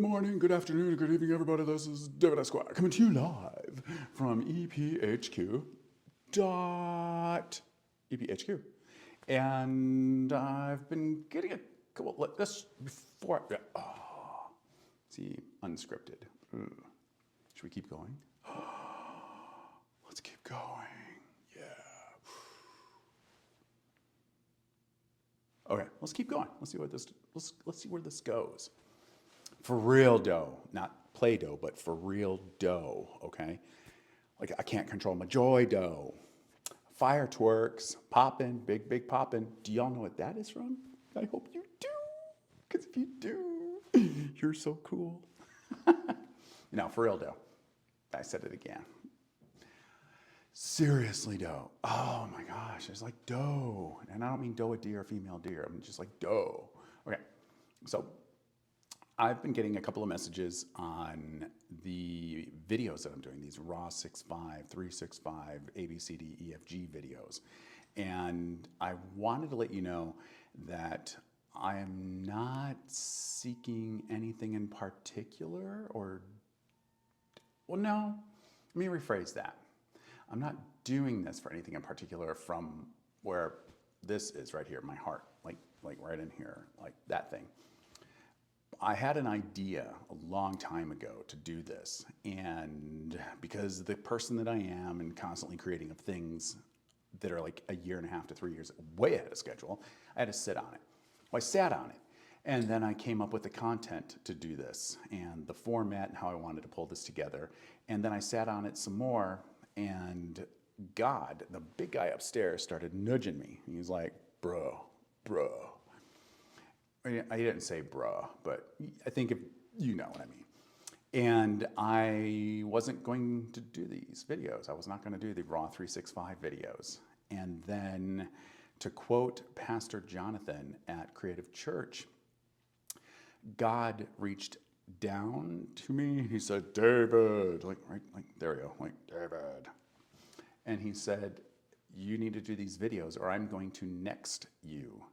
morning, good afternoon, good evening, everybody. This is David Esquire coming to you live from EPHQ. And I've been getting a couple, like this before. See, unscripted. Should we keep going? Let's keep going. Yeah. Okay, let's keep going. Let's see where this goes. For real dough, not Play-Doh, but for real dough, okay? Like I can't control my joy dough. Fire twerks, poppin', big poppin'. Do y'all know what that is from? I hope you do, because if you do, you're so cool. For real dough. I said it again. Seriously dough. Oh my gosh, it's like dough. And I don't mean doe a deer, female deer. I mean just like dough. Okay, so I've been getting a couple of messages on the videos that I'm doing, these raw 6.5, 3.65, ABCD, EFG videos. And I wanted to let you know that I am not seeking anything in particular no, let me rephrase that. I'm not doing this for anything in particular from where this is right here, my heart, like right in here, like that thing. I had an idea a long time ago to do this, and because the person that I am and constantly creating of things that are like a year and a half to 3 years way ahead of schedule, I had to sit on it. Well, I sat on it, and then I came up with the content to do this and the format and how I wanted to pull this together. And then I sat on it some more, and God, the big guy upstairs, started nudging me. He was like, bro. I didn't say bruh, but I think if you know what I mean. And I wasn't going to do these videos. I was not going to do the raw 365 videos. And then, to quote Pastor Jonathan at Creative Church, God reached down to me. He said, David, there we go, like David. And he said, you need to do these videos or I'm going to next you.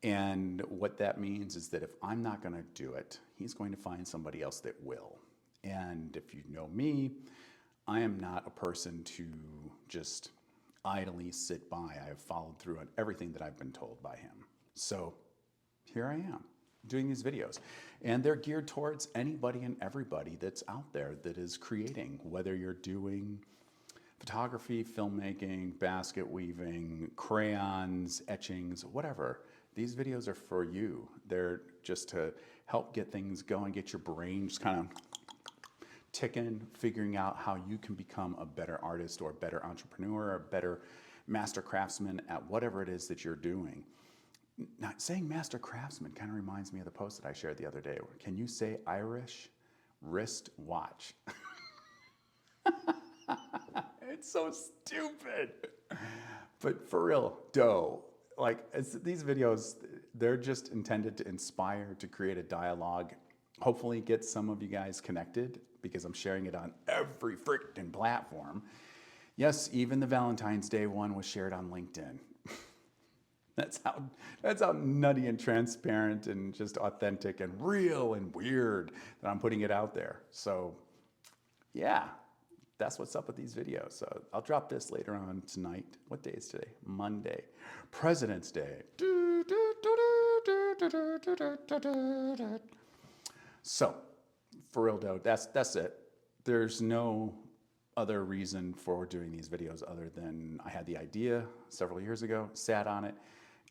And what that means is that if I'm not going to do it, he's going to find somebody else that will. And if you know me, I am not a person to just idly sit by. I have followed through on everything that I've been told by him. So here I am doing these videos. And they're geared towards anybody and everybody that's out there that is creating, whether you're doing photography, filmmaking, basket weaving, crayons, etchings, whatever. These videos are for you. They're just to help get things going, get your brain just kind of ticking, figuring out how you can become a better artist or a better entrepreneur or a better master craftsman at whatever it is that you're doing. Now, saying master craftsman kind of reminds me of the post that I shared the other day. Can you say Irish wrist watch? It's so stupid. But for real, dough. These videos, they're just intended to inspire, to create a dialogue, hopefully get some of you guys connected because I'm sharing it on every freaking platform. Yes, even the Valentine's Day one was shared on LinkedIn. That's how nutty and transparent and just authentic and real and weird that I'm putting it out there. So yeah, that's what's up with these videos. So I'll drop this later on tonight. What day is today? Monday. President's Day. So, for real though, that's it. There's no other reason for doing these videos other than I had the idea several years ago, sat on it.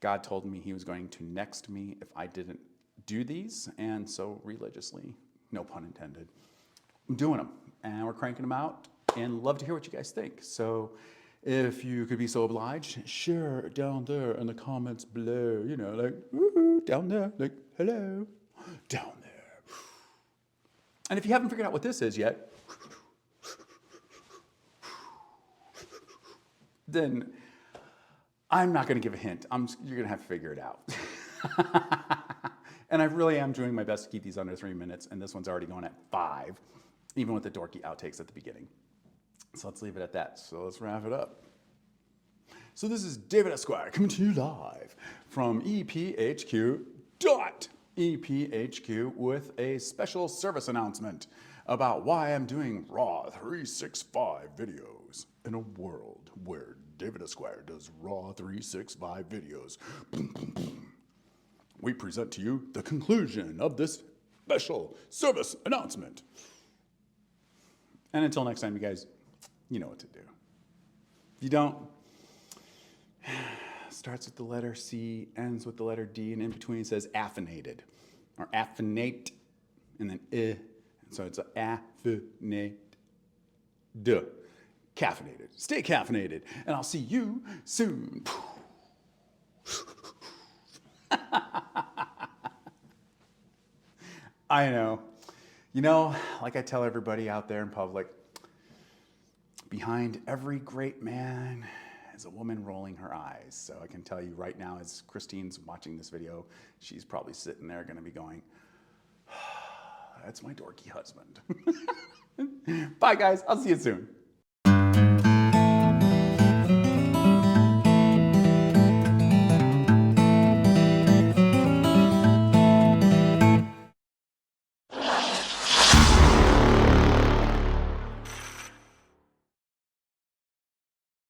God told me he was going to next me if I didn't do these, and so religiously, no pun intended, I'm doing them, and we're cranking them out, and love to hear what you guys think. So if you could be so obliged, share down there in the comments below, woohoo, down there, hello, down there. And if you haven't figured out what this is yet, then I'm not going to give a hint. You're going to have to figure it out. And I really am doing my best to keep these under 3 minutes, and this one's already going at 5, even with the dorky outtakes at the beginning. So let's leave it at that. So let's wrap it up. So this is David Esquire coming to you live from EPHQ. EPHQ with a special service announcement about why I'm doing Raw 365 videos in a world where David Esquire does Raw 365 videos. Boom, boom, boom. We present to you the conclusion of this special service announcement. And until next time, you guys, you know what to do. If you don't, starts with the letter C, ends with the letter D, and in between it says affinated, or affinate, and then and so it's affinate, caffeinated. Stay caffeinated, and I'll see you soon. I know. You know, like I tell everybody out there in public, behind every great man is a woman rolling her eyes. So I can tell you right now, as Christine's watching this video, she's probably sitting there going to be going, that's my dorky husband. Bye, guys. I'll see you soon.